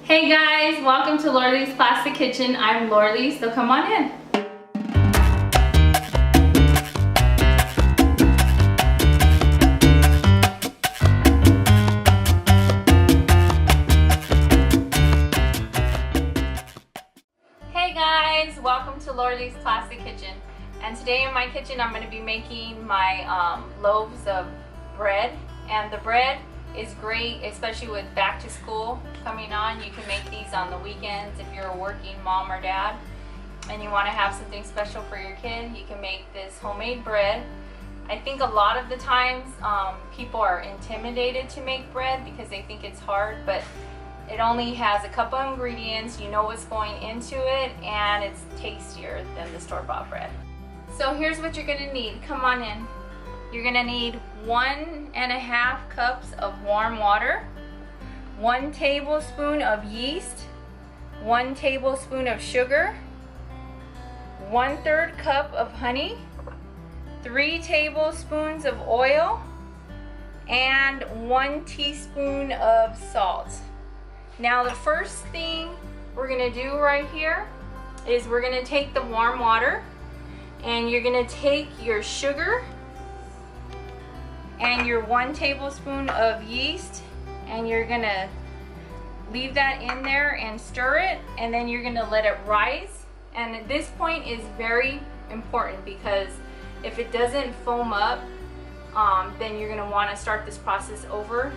Hey guys, welcome to Lorley's Plastic Kitchen. I'm Lorley, so come on in. Hey guys, welcome to Lorley's Plastic Kitchen. And today in my kitchen I'm going to be making my loaves of bread. And the bread is great, especially with back to school coming on. You can make these on the weekends if you're a working mom or dad and you want to have something special for your kid. You can make this homemade bread. I think a lot of the times people are intimidated to make bread because they think it's hard, but it only has a couple of ingredients. You know what's going into it, and it's tastier than the store-bought bread. So here's what you're going to need. Come on in. You're going to need 1.5 cups of warm water, 1 tablespoon of yeast, 1 tablespoon of sugar, 1/3 cup of honey, 3 tablespoons of oil, and 1 teaspoon of salt. Now the first thing we're going to do right here is we're going to take the warm water and you're going to take your sugar and your 1 tablespoon of yeast, and you're gonna leave that in there and stir it, and then you're gonna let it rise. And at this point is very important because if it doesn't foam up, then you're gonna want to start this process over.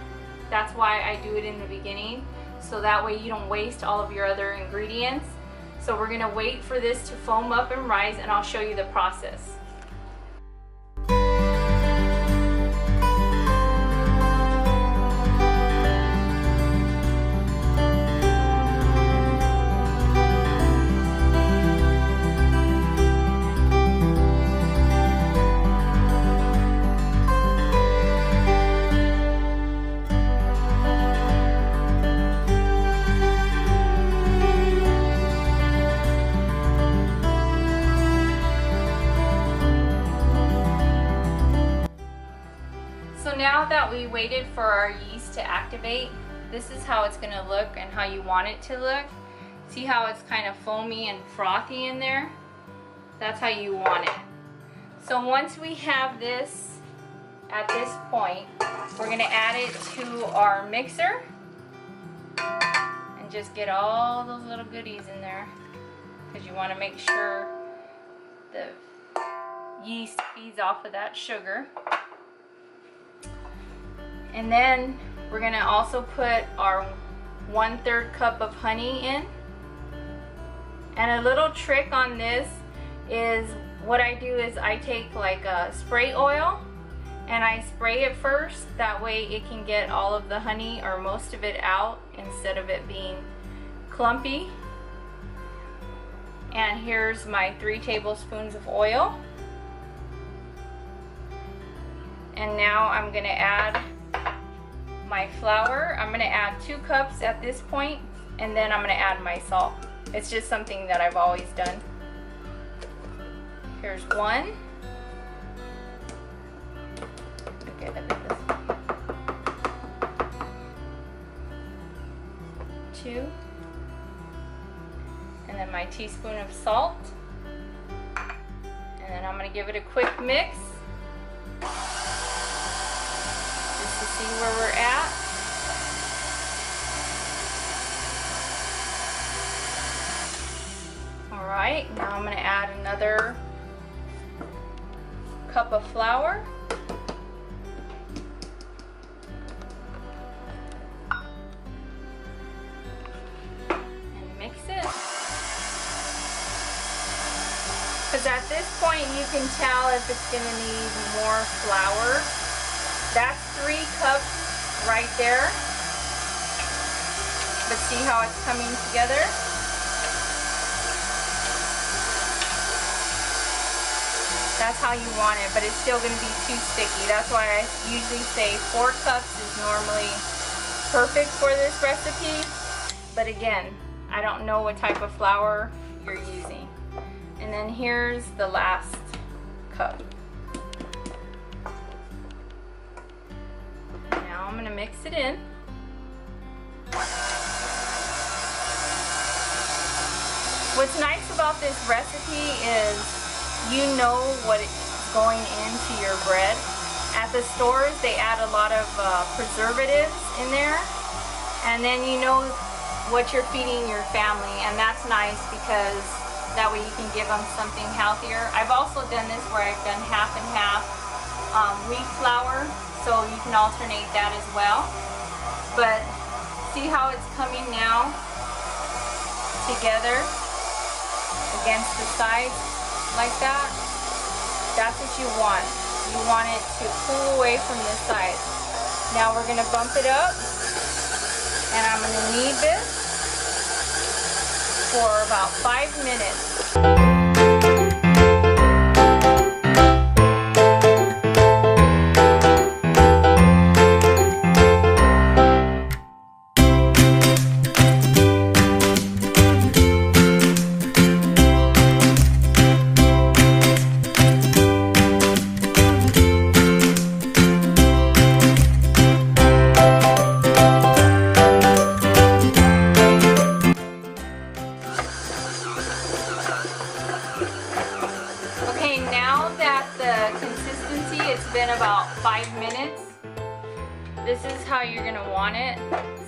That's why I do it in the beginning, so that way you don't waste all of your other ingredients. So we're gonna wait for this to foam up and rise, and I'll show you the process. So now that we waited for our yeast to activate, this is how it's going to look and how you want it to look. See how it's kind of foamy and frothy in there? That's how you want it. So once we have this at this point, we're going to add it to our mixer and just get all those little goodies in there, because you want to make sure the yeast feeds off of that sugar. And then we're going to also put our 1/3 cup of honey in. And a little trick on this is, what I do is I take like a spray oil and I spray it first. That way it can get all of the honey or most of it out instead of it being clumpy. And here's my 3 tablespoons of oil. And now I'm going to add my flour. I'm going to add 2 cups at this point, and then I'm going to add my salt. It's just something that I've always done. Here's 1. Okay, I think this 2, and then my teaspoon of salt, and then I'm going to give it a quick mix to see where we're at. Alright, now I'm going to add another cup of flour. And mix it. Because at this point you can tell if it's going to need more flour. That's 3 cups right there. But see how it's coming together? That's how you want it, but it's still going to be too sticky. That's why I usually say 4 cups is normally perfect for this recipe. But again, I don't know what type of flour you're using. And then here's the last cup. I'm going to mix it in. What's nice about this recipe is you know what is going into your bread. At the stores they add a lot of preservatives in there, and then you know what you're feeding your family, and that's nice because that way you can give them something healthier. I've also done this where I've done half and half wheat flour, so you can alternate that as well. But see how it's coming now together against the sides like that? That's what you want. You want it to pull away from the sides. Now we're going to bump it up, and I'm going to knead this for about 5 minutes. It's been about 5 minutes. This is how you're gonna want it.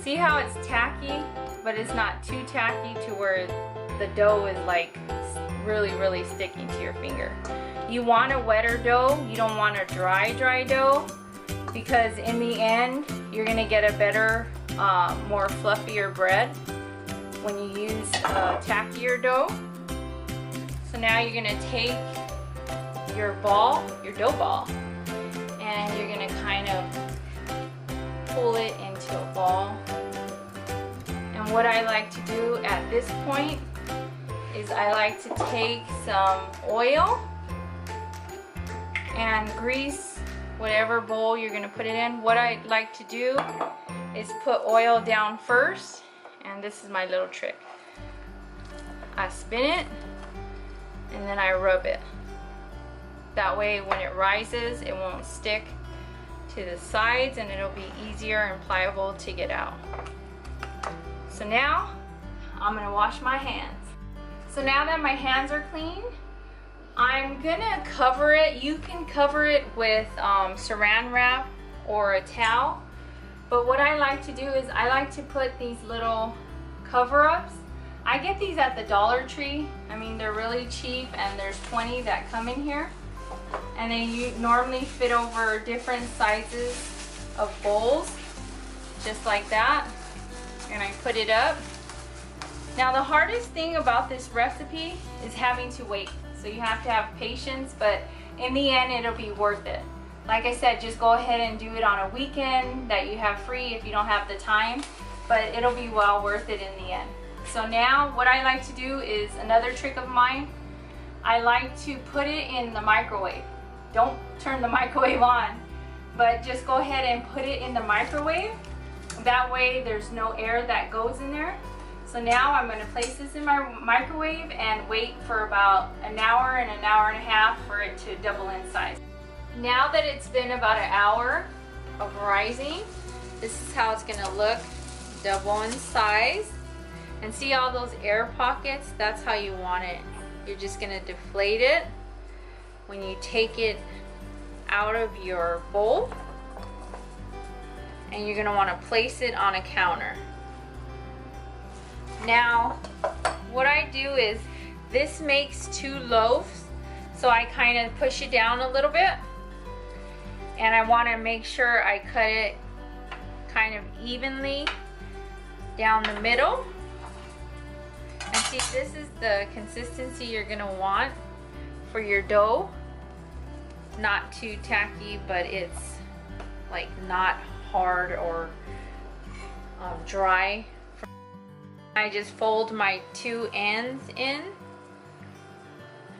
See how it's tacky, but it's not too tacky to where the dough is like really sticking to your finger. You want a wetter dough. You don't want a dry dough, because in the end you're gonna get a better, more fluffier bread when you use tackier dough. So now you're gonna take your dough ball, and you're gonna kind of pull it into a ball. And what I like to do at this point is I like to take some oil and grease whatever bowl you're gonna put it in. What I like to do is put oil down first, and this is my little trick. I spin it and then I rub it. That way when it rises, it won't stick to the sides, and it'll be easier and pliable to get out. So now I'm gonna wash my hands. So now that my hands are clean, I'm gonna cover it. You can cover it with saran wrap or a towel, but what I like to do is I like to put these little cover-ups. I get these at the Dollar Tree. I mean, they're really cheap, and there's 20 that come in here. And they normally fit over different sizes of bowls, just like that. And I put it up. Now the hardest thing about this recipe is having to wait. So you have to have patience, but in the end it'll be worth it. Like I said, just go ahead and do it on a weekend that you have free if you don't have the time, but it'll be well worth it in the end. So now what I like to do is another trick of mine. I like to put it in the microwave. Don't turn the microwave on, but just go ahead and put it in the microwave. That way there's no air that goes in there. So now I'm going to place this in my microwave and wait for about an hour and an hour and a half for it to double in size. Now that it's been about an hour of rising, this is how it's going to look, double in size. And see all those air pockets? That's how you want it. You're just going to deflate it when you take it out of your bowl, and you're going to want to place it on a counter. Now what I do is, this makes 2 loaves, so I kind of push it down a little bit, and I want to make sure I cut it kind of evenly down the middle. And see, this is the consistency you're going to want for your dough. Not too tacky, but it's like not hard or dry. I just fold my 2 ends in,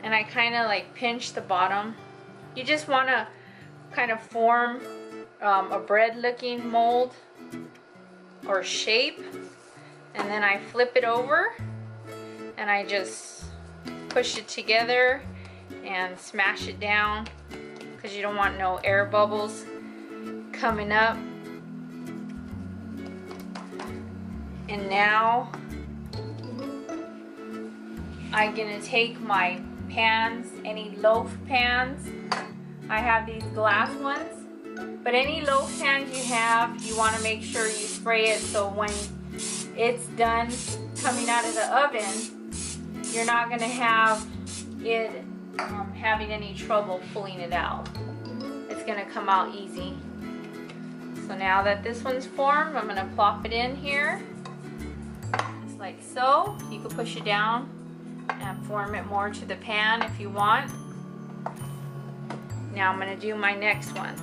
and I kind of like pinch the bottom. You just want to kind of form a bread looking mold or shape, and then I flip it over and I just push it together and smash it down, because you don't want no air bubbles coming up. And now I'm gonna take my pans, any loaf pans. I have these glass ones, but any loaf pans you have, you want to make sure you spray it so when it's done coming out of the oven, you're not gonna have it having any trouble pulling it out. It's gonna come out easy. So now that this one's formed, I'm gonna plop it in here, just like so. You can push it down and form it more to the pan if you want. Now I'm gonna do my next one.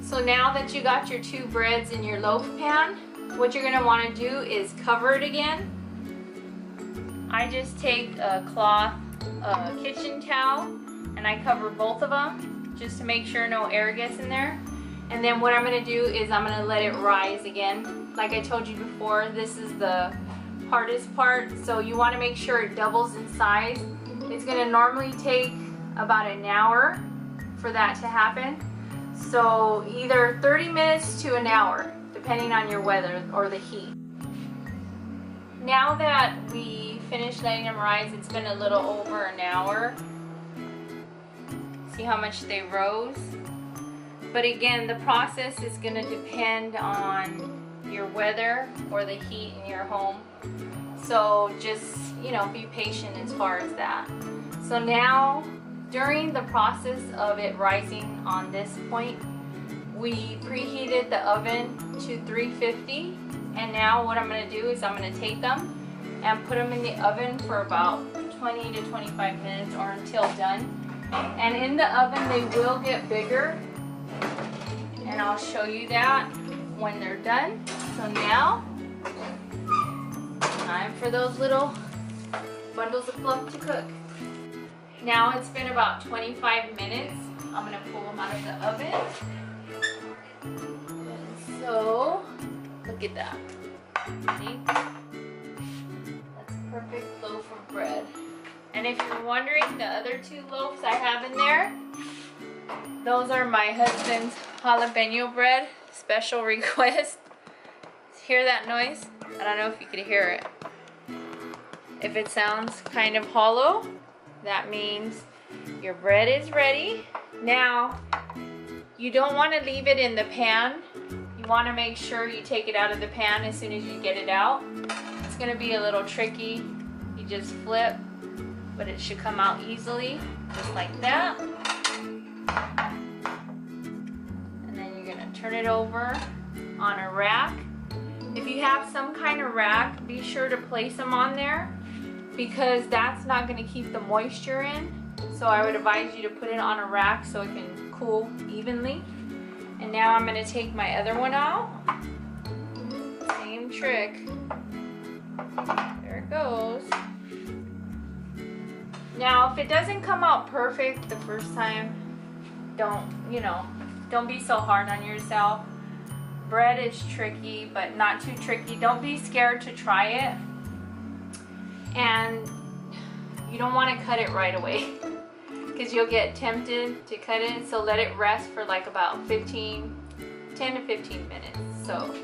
So now that you got your two breads in your loaf pan, what you're going to want to do is cover it again. I just take a cloth, kitchen towel, and I cover both of them just to make sure no air gets in there. And then what I'm going to do is I'm going to let it rise again. Like I told you before, this is the hardest part, so you want to make sure it doubles in size. It's going to normally take about an hour for that to happen. So either 30 minutes to an hour, depending on your weather or the heat. Now that we finished letting them rise, it's been a little over an hour. See how much they rose? But again, the process is going to depend on your weather or the heat in your home. So just, you know, be patient as far as that. So now, during the process of it rising on this point, we preheated the oven to 350, and now what I'm going to do is I'm going to take them and put them in the oven for about 20 to 25 minutes or until done. And in the oven they will get bigger, and I'll show you that when they're done. So now, time for those little bundles of fluff to cook. Now it's been about 25 minutes. I'm going to pull them out of the oven. And so, look at that. See? That's a perfect loaf of bread. And if you're wondering, the other two loaves I have in there, those are my husband's jalapeno bread, special request. Hear that noise? I don't know if you could hear it. If it sounds kind of hollow, that means your bread is ready. Now, you don't want to leave it in the pan. You want to make sure you take it out of the pan as soon as you get it out. It's going to be a little tricky. You just flip, but it should come out easily, just like that. And then you're going to turn it over on a rack. If you have some kind of rack, be sure to place them on there, because that's not going to keep the moisture in. So I would advise you to put it on a rack so it can cool evenly. And now I'm going to take my other one out. Same trick. There it goes. Now if it doesn't come out perfect the first time, don't be so hard on yourself. Bread is tricky, but not too tricky. Don't be scared to try it. And you don't want to cut it right away because you'll get tempted to cut it. So let it rest for like about 10 to 15 minutes. So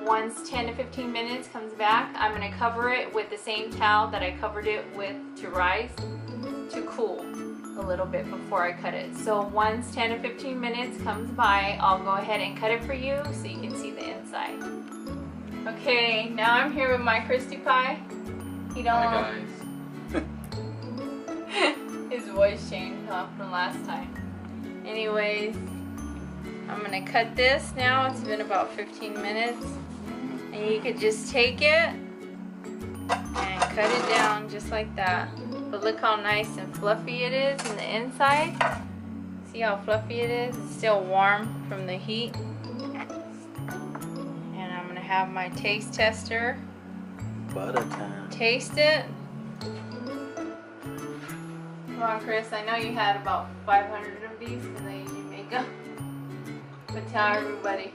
once 10 to 15 minutes comes back, I'm going to cover it with the same towel that I covered it with to rise, to cool a little bit before I cut it. So once 10 to 15 minutes comes by, I'll go ahead and cut it for you so you can see the inside. Okay, now I'm here with my Crispy Pie. Hi guys. His voice changed from last time. Anyways, I'm gonna cut this now. It's been about 15 minutes. And you could just take it and cut it down just like that. But look how nice and fluffy it is in the inside. See how fluffy it is? It's still warm from the heat. And I'm gonna have my taste tester. Butter time. Taste it. Come on, Chris. I know you had about 500 of these because I usually make them. But tell everybody.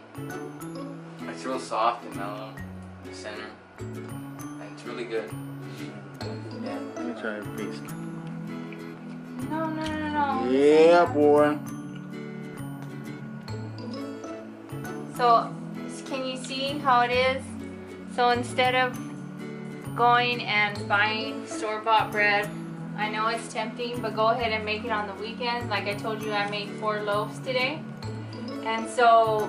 It's real soft and mellow in the center. And it's really good. Yeah, let me try a piece. No. Yeah, boy. So, can you see how it is? So instead of going and buying store-bought bread, I know it's tempting, but go ahead and make it on the weekend. Like I told you, I made 4 loaves today. And so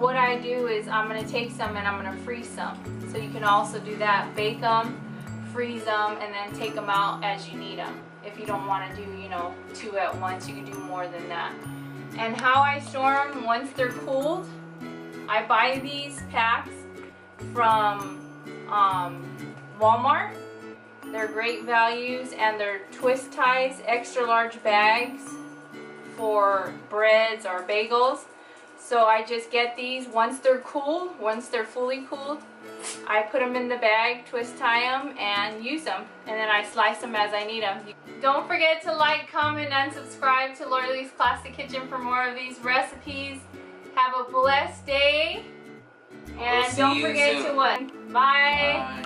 what I do is I'm going to take some and I'm going to freeze some. So you can also do that. Bake them, freeze them, and then take them out as you need them. If you don't want to do, 2 at once, you can do more than that. And how I store them, once they're cooled, I buy these packs from Walmart. They're great values, and they're twist ties, extra large bags for breads or bagels. So I just get these once they're cooled, once they're fully cooled. I put them in the bag, twist tie them, and use them. And then I slice them as I need them. Don't forget to like, comment, and subscribe to Lorelai's Classic Kitchen for more of these recipes. Have a blessed day. And don't forget to what? Bye.